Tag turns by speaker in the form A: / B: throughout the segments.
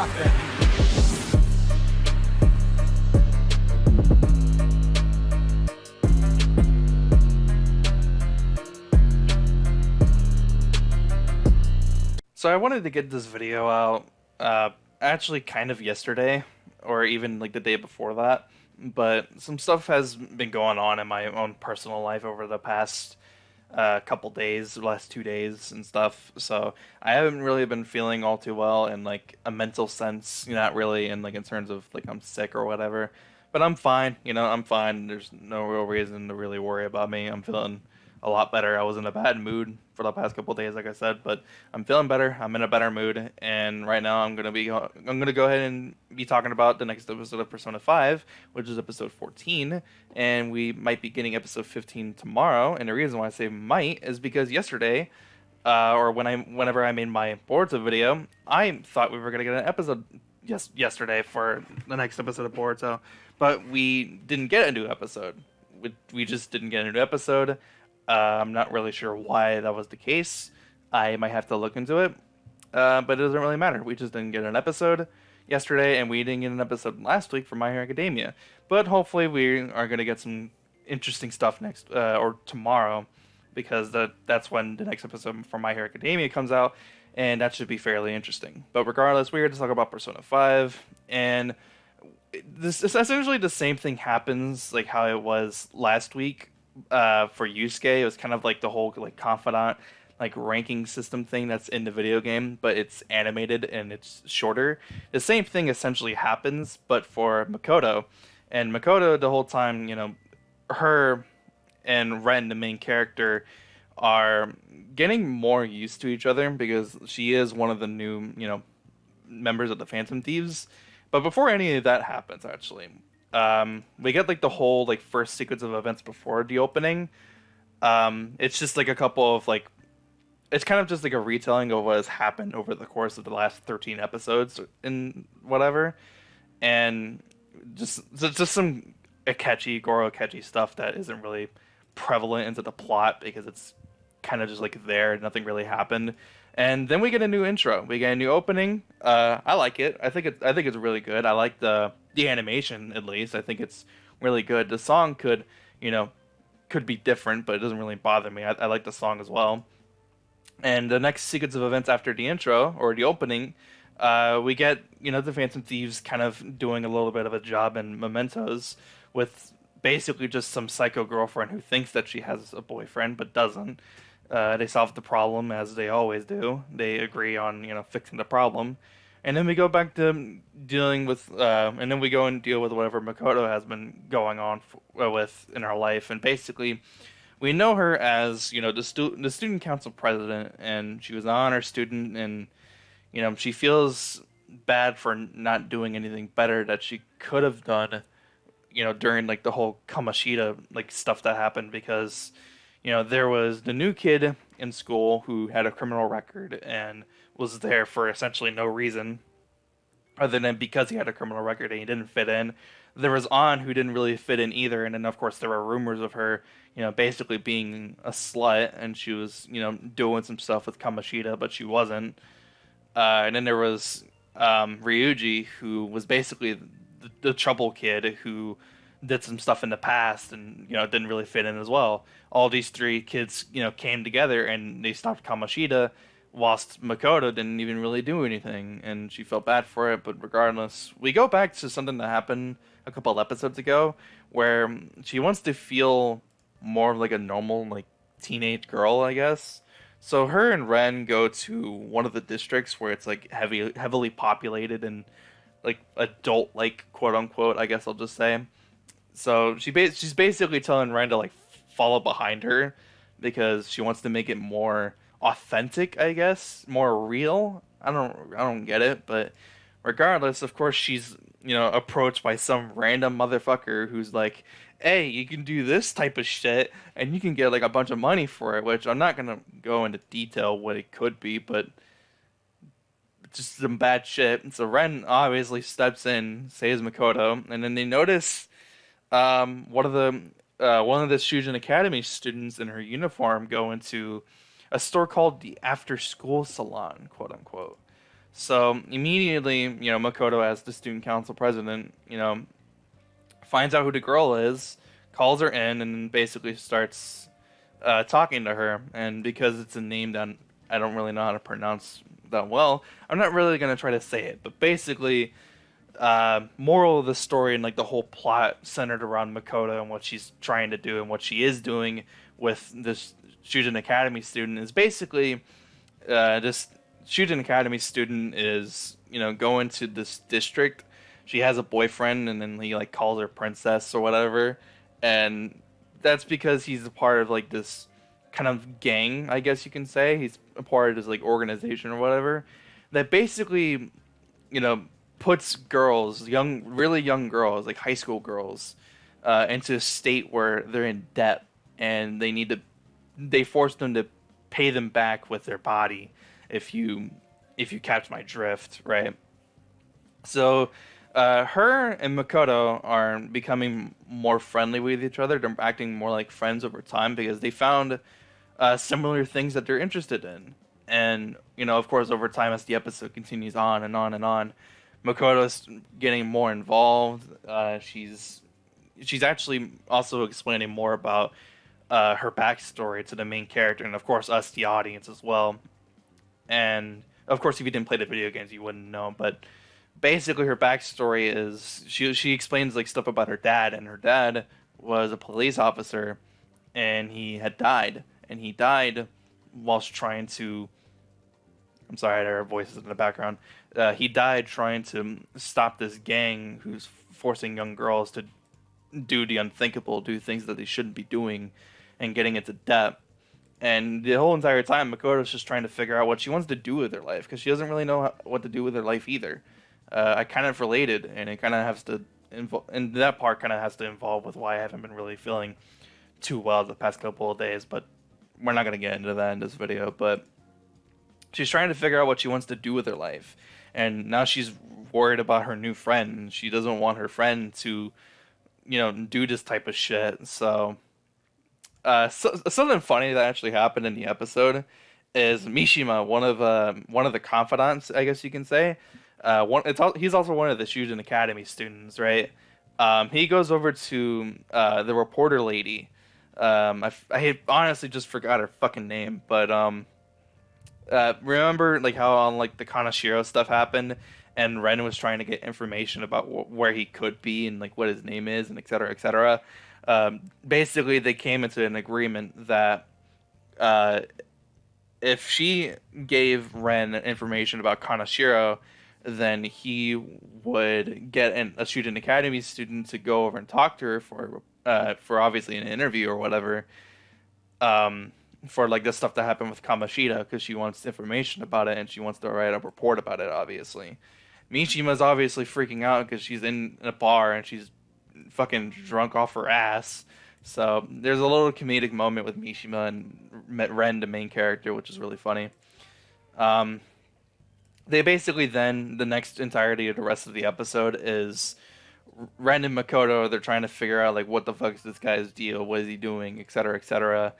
A: rock that.
B: So I wanted to get this video out, actually kind of yesterday, or even like the day before that, but some stuff has been going on in my own personal life over the past couple days, the last 2 days and stuff. So I haven't really been feeling all too well in like a mental sense, not really in like in terms of like I'm sick or whatever. But I'm fine, I'm fine. There's no real reason to really worry about me. I'm feeling a lot better. I was in a bad mood for the past couple days, like I said, but I'm feeling better. I'm in a better mood, and right now I'm gonna go ahead and be talking about the next episode of Persona 5, which is episode 14, and we might be getting episode 15 tomorrow. And the reason why I say might is because yesterday, or whenever I made my Boruto video, I thought we were gonna get an episode yesterday for the next episode of Boruto, but we didn't get a new episode. We just didn't get a new episode. I'm not really sure why that was the case. I might have to look into it, but it doesn't really matter. We just didn't get an episode yesterday, and we didn't get an episode last week for My Hero Academia. But hopefully we are going to get some interesting stuff next, or tomorrow, because that's when the next episode for My Hero Academia comes out, and that should be fairly interesting. But regardless, we're here to talk about Persona 5, and this is essentially the same thing happens like how it was last week. For Yusuke, it was kind of like the whole like confidant like ranking system thing that's in the video game, but it's animated and it's shorter. The same thing essentially happens, but for Makoto. And Makoto, the whole time, her and Ren, the main character, are getting more used to each other because she is one of the new, members of the Phantom Thieves. But before any of that happens, actually, we get like the whole like first sequence of events before the opening. It's just like a couple of like, it's kind of just like a retelling of what has happened over the course of the last 13 episodes and whatever, and just some Goro Akechi stuff that isn't really prevalent into the plot because it's kind of just like there, nothing really happened. And then we get a new intro. We get a new opening. I like it. I think it's really good. I like the animation, at least. I think it's really good. The song could be different, but it doesn't really bother me. I like the song as well. And the next sequence of events after the intro or the opening, we get the Phantom Thieves kind of doing a little bit of a job in Mementos with basically just some psycho girlfriend who thinks that she has a boyfriend but doesn't. They solve the problem as they always do. They agree on fixing the problem, and then we go back to dealing with, and then we go and deal with whatever Makoto has been going on with in her life. And basically, we know her as the student council president, and she was an honor student, and she feels bad for not doing anything better that she could have done, during like the whole Kamashita like stuff that happened because. There was the new kid in school who had a criminal record and was there for essentially no reason other than because he had a criminal record and he didn't fit in. There was An who didn't really fit in either, and then of course there were rumors of her, basically being a slut, and she was, doing some stuff with Kamashita, but she wasn't. And then there was Ryuji, who was basically the trouble kid who did some stuff in the past and didn't really fit in as well. All these three kids came together and they stopped Kamashita, whilst Makoto didn't even really do anything, and she felt bad for it. But regardless, we go back to something that happened a couple episodes ago where she wants to feel more like a normal like teenage girl, I guess. So her and Ren go to one of the districts where it's like heavily populated and like adult like, quote unquote, I guess I'll just say. So she's basically telling Ren to like follow behind her because she wants to make it more authentic, I guess, more real. I don't get it, but regardless, of course she's approached by some random motherfucker who's like, "Hey, you can do this type of shit and you can get like a bunch of money for it," which I'm not gonna go into detail what it could be, but just some bad shit. And so Ren obviously steps in, saves Makoto, and then they notice one of the Shujin Academy students in her uniform go into a store called the After School Salon, quote unquote. So immediately, Makoto, as the student council president, finds out who the girl is, calls her in, and basically starts talking to her. And because it's a name that I don't really know how to pronounce that well, I'm not really gonna try to say it. But basically, moral of the story and like the whole plot centered around Makoto and what she's trying to do and what she is doing with this Shujin Academy student is basically this Shujin Academy student is going to this district. She has a boyfriend, and then he like calls her princess or whatever, and that's because he's a part of like this kind of gang, I guess you can say. He's a part of this like organization or whatever that basically you know puts girls, really young girls, like high school girls, into a state where they're in debt and they force them to pay them back with their body if you catch my drift, right? So her and Makoto are becoming more friendly with each other. They're acting more like friends over time because they found similar things that they're interested in. And, of course, over time, as the episode continues on and on and on, Makoto's getting more involved. She's actually also explaining more about her backstory to the main character, and of course, us, the audience, as well. And of course, if you didn't play the video games, you wouldn't know. But basically, her backstory is she explains like stuff about her dad, and her dad was a police officer, and he had died, and he died whilst trying to. I'm sorry, there are voices in the background. He died trying to stop this gang who's forcing young girls to do the unthinkable, do things that they shouldn't be doing, and getting into debt. And the whole entire time, Makoto's just trying to figure out what she wants to do with her life because she doesn't really know what to do with her life either. I kind of related, and it kind of has to and that part kind of has to involve with why I haven't been really feeling too well the past couple of days. But we're not gonna get into that in this video. But she's trying to figure out what she wants to do with her life, and now she's worried about her new friend. She doesn't want her friend to, do this type of shit. So something funny that actually happened in the episode is Mishima, one of the confidants, I guess you can say. He's also one of the Shujin Academy students, right? He goes over to the reporter lady. I honestly just forgot her fucking name, but remember like how on like the Kanashiro stuff happened, and Ren was trying to get information about where he could be and like what his name is and et cetera, et cetera. Basically, they came into an agreement that uh, if she gave Ren information about Kanashiro, then he would get a student academy student to go over and talk to her for obviously an interview or whatever, for like the stuff that happened with Kamoshida, because she wants information about it and she wants to write a report about it. Obviously, Mishima's obviously freaking out because she's in a bar and she's fucking drunk off her ass. So there's a little comedic moment with Mishima and Ren, the main character, which is really funny. They basically then the next entirety of the rest of the episode is Ren and Makoto. They're trying to figure out like what the fuck is this guy's deal? What is he doing? Etc. Etc.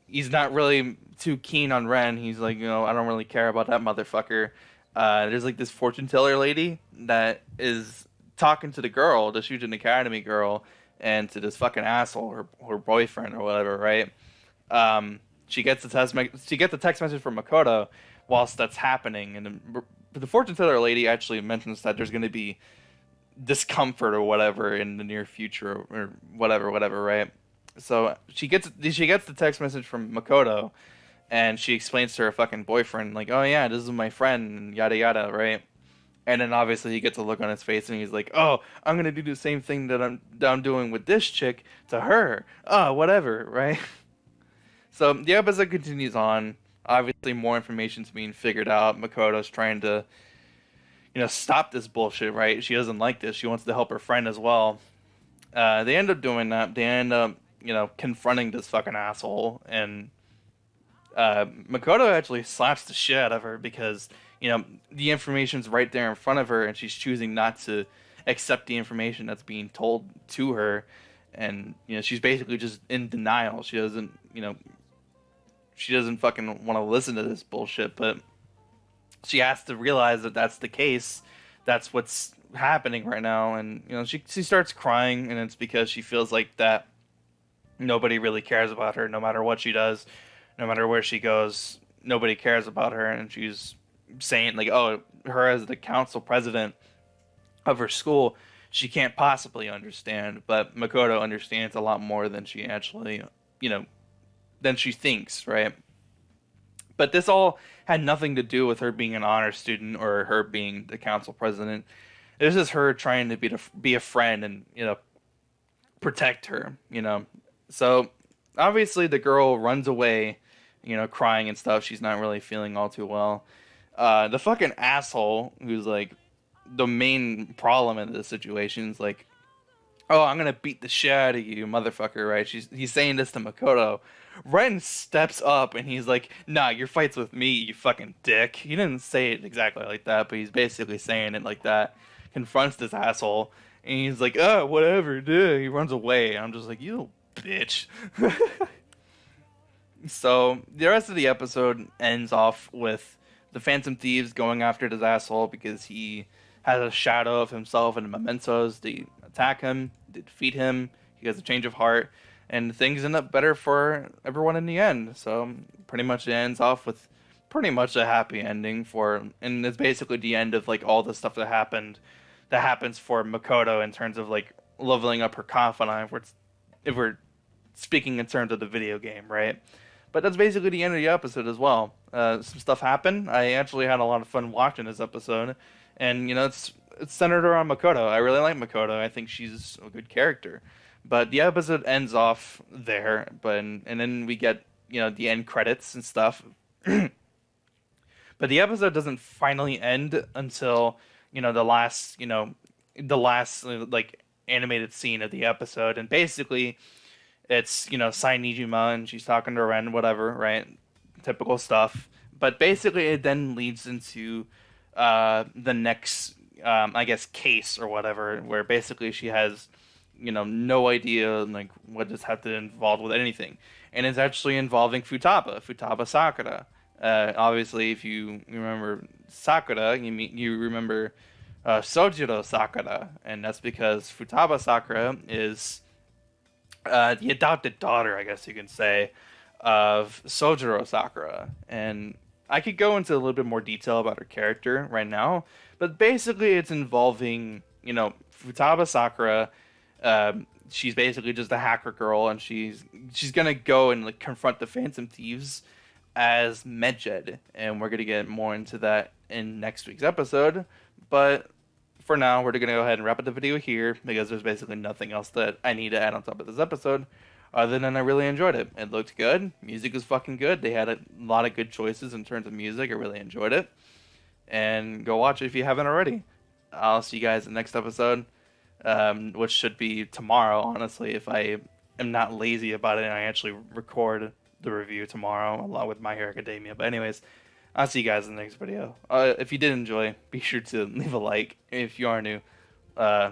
B: He's not really too keen on Ren. He's like, I don't really care about that motherfucker. There's like this fortune teller lady that is talking to the girl, the Shujin Academy girl, and to this fucking asshole, her boyfriend or whatever, right? She gets a text message from Makoto whilst that's happening, and the fortune teller lady actually mentions that there's going to be discomfort or whatever in the near future or whatever, right? So she gets the text message from Makoto, and she explains to her fucking boyfriend like, "Oh yeah, this is my friend," and yada yada, right? And then obviously he gets a look on his face and he's like, "Oh, I'm gonna do the same thing that I'm doing with this chick to her. Oh, whatever, right?" So the episode continues on. Obviously, more information's being figured out. Makoto's trying to, stop this bullshit, right? She doesn't like this. She wants to help her friend as well. They end up doing that. They end up, confronting this fucking asshole, and Makoto actually slaps the shit out of her because the information's right there in front of her, and she's choosing not to accept the information that's being told to her, and she's basically just in denial. She doesn't fucking want to listen to this bullshit. But she has to realize that that's the case. That's what's happening right now, and she starts crying, and it's because she feels like that nobody really cares about her, no matter what she does, no matter where she goes. Nobody cares about her, and she's saying like, "Oh, her as the council president of her school, she can't possibly understand." But Makoto understands a lot more than she actually, you know, than she thinks, right? But this all had nothing to do with her being an honor student or her being the council president. This is her trying to be a friend and protect her. So obviously the girl runs away, crying and stuff. She's not really feeling all too well. The fucking asshole who's like the main problem in this situation is like, "Oh, I'm gonna beat the shit out of you, motherfucker!" Right? He's saying this to Makoto. Ren steps up and he's like, "Nah, your fight's with me, you fucking dick." He didn't say it exactly like that, but he's basically saying it like that. Confronts this asshole, and he's like, "Oh, whatever, dude." He runs away. I'm just like, "You little bitch." So the rest of the episode ends off with the Phantom Thieves going after this asshole because he has a shadow of himself in the mementos. They attack him, they defeat him. He has a change of heart, and things end up better for everyone in the end. So pretty much it ends off with pretty much a happy ending and it's basically the end of like all the stuff that happens for Makoto in terms of like leveling up her confidant. If we're speaking in terms of the video game, right? But that's basically the end of the episode as well. Some stuff happened. I actually had a lot of fun watching this episode, and it's centered around Makoto. I really like Makoto. I think she's a good character. But the episode ends off there, and then we get the end credits and stuff. But the episode doesn't finally end until the last like animated scene of the episode, and basically it's Sai Nijima and she's talking to Ren, whatever, right? Typical stuff. But basically it then leads into the next I guess case or whatever, where basically she has no idea like what does have to involve with anything, and it's actually involving Futaba Sakura. Obviously, if you remember Sakura, you remember Sojiro Sakura, and that's because Futaba Sakura is the adopted daughter, I guess you can say, of Sojiro Sakura. And I could go into a little bit more detail about her character right now, but basically it's involving, Futaba Sakura. She's basically just a hacker girl, and she's gonna go and like confront the Phantom Thieves as Medjed, and we're gonna get more into that in next week's episode. But for now, we're going to go ahead and wrap up the video here because there's basically nothing else that I need to add on top of this episode other than I really enjoyed it. It looked good. Music was fucking good. They had a lot of good choices in terms of music. I really enjoyed it. And go watch it if you haven't already. I'll see you guys in the next episode, which should be tomorrow, honestly, if I am not lazy about it and I actually record the review tomorrow along with My Hero Academia. But anyways, I'll see you guys in the next video. If you did enjoy, be sure to leave a like. If you are new,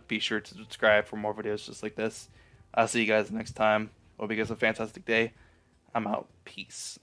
B: be sure to subscribe for more videos just like this. I'll see you guys next time. Hope you guys have a fantastic day. I'm out. Peace.